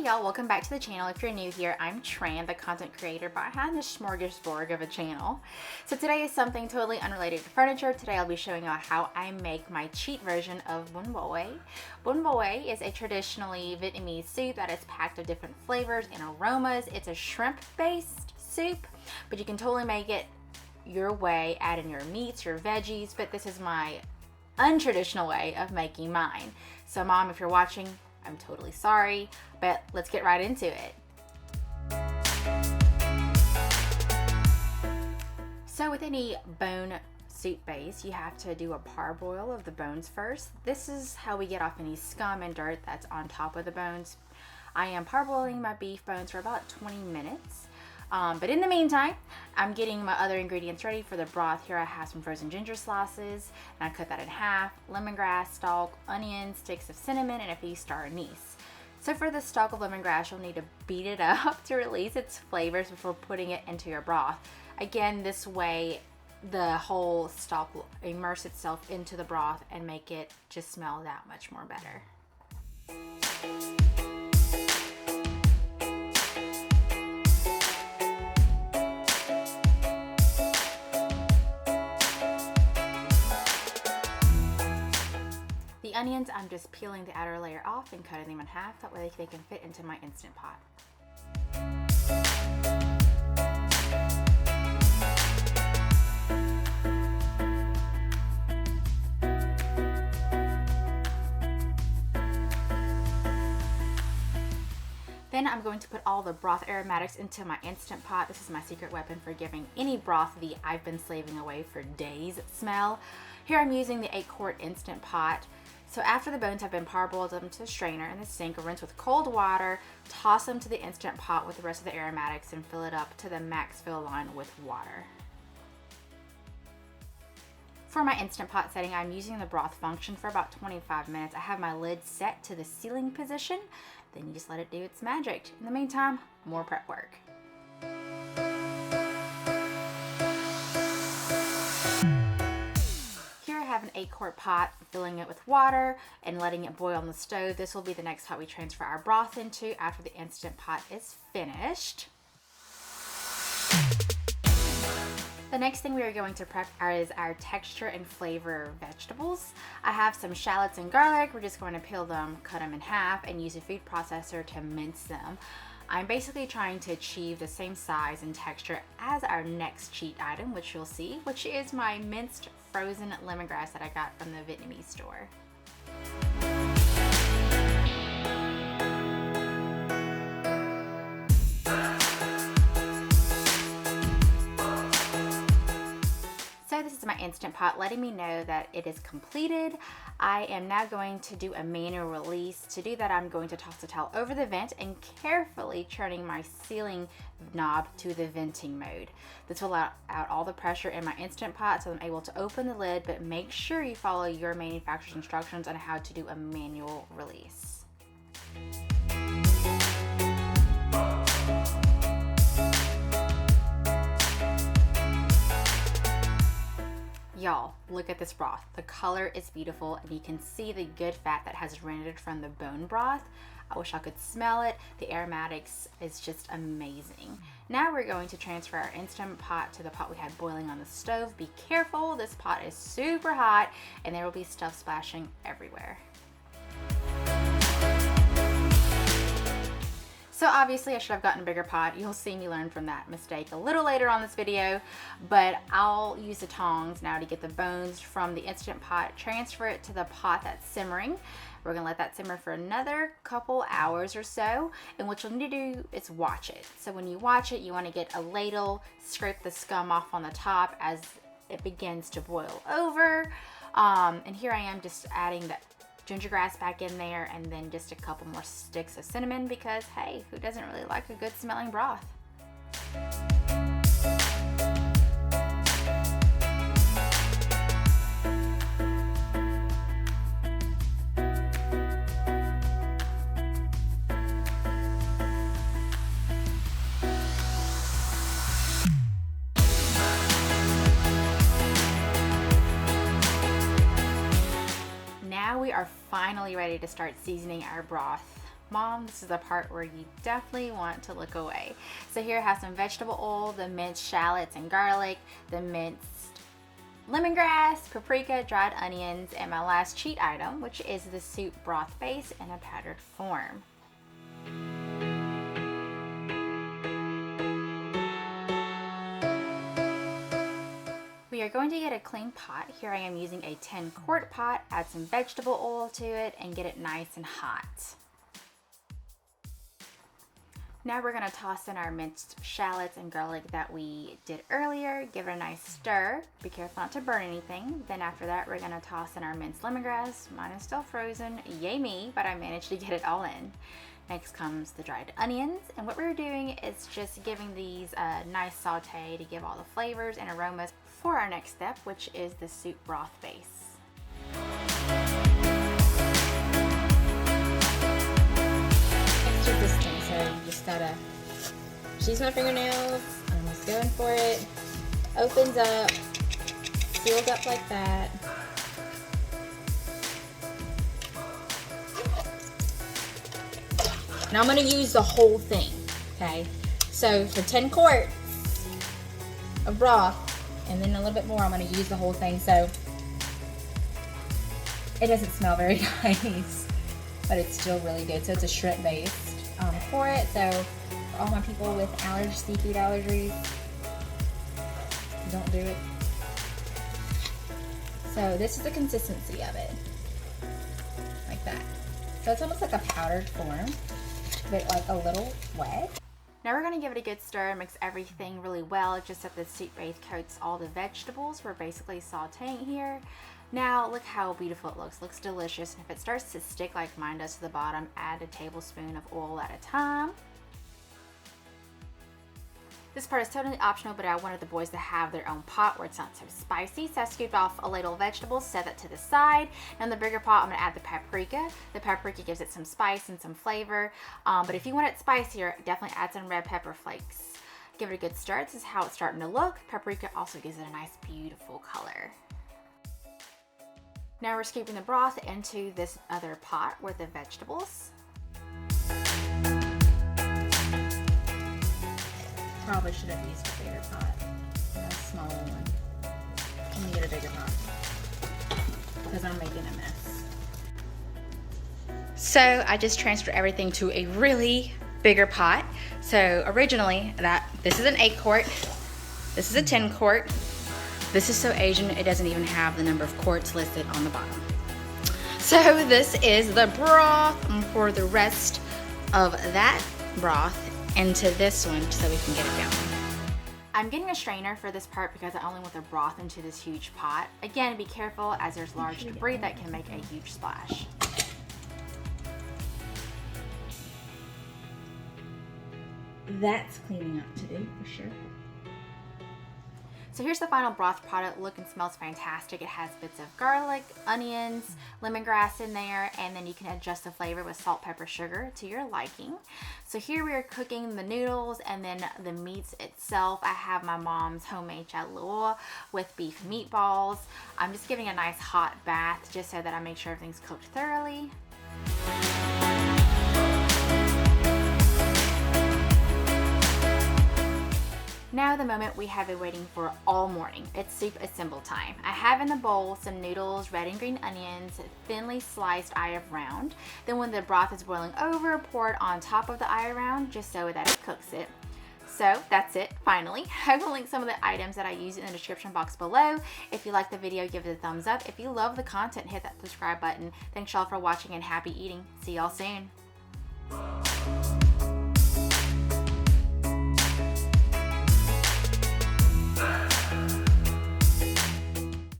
y'all, welcome back to the channel. If you're new here, I'm Tran, the content creator behind this smorgasbord of a channel. So today is something totally unrelated to furniture. Today I'll be showing you how I make my cheat version of bún bò. Bún bò is a traditionally Vietnamese soup that is packed with different flavors and aromas. It's a shrimp-based soup, but you can totally make it your way, add in your meats, your veggies, but this is my untraditional way of making mine. So Mom, if you're watching, I'm totally sorry, but let's get right into it. So with any bone soup base, you have to do a parboil of the bones first. This is how we get off any scum and dirt that's on top of the bones. I am parboiling my beef bones for about 20 minutes. But in the meantime, I'm getting my other ingredients ready for the broth. Here I have some frozen ginger slices, and I cut that in half, lemongrass stalk, onions, sticks of cinnamon, and a few star anise. So for the stalk of lemongrass, you'll need to beat it up to release its flavors before putting it into your broth. Again, this way the whole stalk will immerse itself into the broth and make it just smell that much more better. The onions, I'm just peeling the outer layer off and cutting them in half. That way they can fit into my Instant Pot. Then I'm going to put all the broth aromatics into my Instant Pot. This is my secret weapon for giving any broth the "I've been slaving away for days" smell. Here I'm using the 8-quart Instant Pot. So after the bones have been parboiled, them to the strainer in the sink, rinse with cold water, toss them to the Instant Pot with the rest of the aromatics, and fill it up to the max fill line with water. For my Instant Pot setting, I'm using the broth function for about 25 minutes. I have my lid set to the sealing position. Then you just let it do its magic. In the meantime, more prep work. Here I have an 8-quart pot, filling it with water and letting it boil on the stove. This will be the next pot we transfer our broth into after the Instant Pot is finished. The next thing we are going to prep is our texture and flavor vegetables. I have some shallots and garlic. We're just going to peel them, cut them in half, and use a food processor to mince them. I'm basically trying to achieve the same size and texture as our next cheat item, which you'll see, which is my minced frozen lemongrass that I got from the Vietnamese store. So this is my Instant Pot letting me know that it is completed. I am now going to do a manual release. To do that, I'm going to toss the towel over the vent and carefully turning my sealing knob to the venting mode. This will allow out all the pressure in my Instant Pot so I'm able to open the lid, but make sure you follow your manufacturer's instructions on how to do a manual release. Y'all, look at this broth. The color is beautiful and you can see the good fat that has rendered from the bone broth. I wish I could smell it. The aromatics is just amazing. Now we're going to transfer our Instant Pot to the pot we had boiling on the stove. Be careful, this pot is super hot and there will be stuff splashing everywhere. So obviously I should have gotten a bigger pot. You'll see me learn from that mistake a little later on this video, but I'll use the tongs now to get the bones from the Instant Pot, transfer it to the pot that's simmering. We're gonna let that simmer for another couple hours or so, and what you'll need to do is watch it. So when you watch it, you wanna get a ladle, scrape the scum off on the top as it begins to boil over. And here I am just adding the ginger grass back in there, and then just a couple more sticks of cinnamon because, hey, who doesn't really like a good smelling broth? Now we are finally ready to start seasoning our broth. Mom, this is the part where you definitely want to look away. So here I have some vegetable oil, the minced shallots and garlic, the minced lemongrass, paprika, dried onions, and my last cheat item, which is the soup broth base in a powdered form. We are going to get a clean pot. Here I am using a 10-quart pot, add some vegetable oil to it, and get it nice and hot. Now we're going to toss in our minced shallots and garlic that we did earlier. Give it a nice stir. Be careful not to burn anything. Then after that, we're going to toss in our minced lemongrass. Mine is still frozen. Yay me, but I managed to get it all in. Next comes the dried onions. And what we're doing is just giving these a nice saute to give all the flavors and aromas for our next step, which is the soup broth base. Extra distance, so you just gotta cheese my fingernails. I'm just going for it. Opens up, seals up like that. Now I'm gonna use the whole thing, okay? So for 10 quarts of broth, and then a little bit more, I'm gonna use the whole thing. So it doesn't smell very nice, but it's still really good. So it's a shrimp based for it. So for all my people with seafood allergies, don't do it. So this is the consistency of it, like that. So it's almost like a powdered form, but like a little wet. Now we're going to give it a good stir, mix everything really well, just so the soup base coats all the vegetables. We're basically sauteing here. Now look how beautiful it looks. Looks delicious. And if it starts to stick like mine does to the bottom, add a tablespoon of oil at a time. This part is totally optional, but I wanted the boys to have their own pot where it's not so spicy. So I scooped off a ladle of vegetables, set that to the side. Now in the bigger pot, I'm gonna add the paprika. The paprika gives it some spice and some flavor. But if you want it spicier, definitely add some red pepper flakes. Give it a good stir. This is how it's starting to look. Paprika also gives it a nice, beautiful color. Now we're scooping the broth into this other pot with the vegetables. Probably should have used a bigger pot, not a smaller one. I'm gonna get a bigger pot because I'm making a mess. So I just transferred everything to a really bigger pot. So originally this is an 8-quart, this is a 10-quart. This is so Asian it doesn't even have the number of quarts listed on the bottom. So this is the broth. I'm gonna pour the rest of that broth into this one so we can get it going. I'm getting a strainer for this part because I only want the broth into this huge pot. Again, be careful as there's large debris that can make a huge splash. That's cleaning up to do for sure. So here's the final broth product. Look and smells fantastic. It has bits of garlic, onions, lemongrass in there, and then you can adjust the flavor with salt, pepper, sugar to your liking. So here we are cooking the noodles and then the meats itself. I have my mom's homemade chalua with beef meatballs. I'm just giving a nice hot bath just so that I make sure everything's cooked thoroughly. Now the moment we have been waiting for all morning. It's soup assemble time. I have in the bowl some noodles, red and green onions, thinly sliced eye of round. Then when the broth is boiling over, pour it on top of the eye of round just so that it cooks it. So that's it, finally. I will link some of the items that I use in the description box below. If you like the video, give it a thumbs up. If you love the content, hit that subscribe button. Thanks y'all for watching and happy eating. See y'all soon.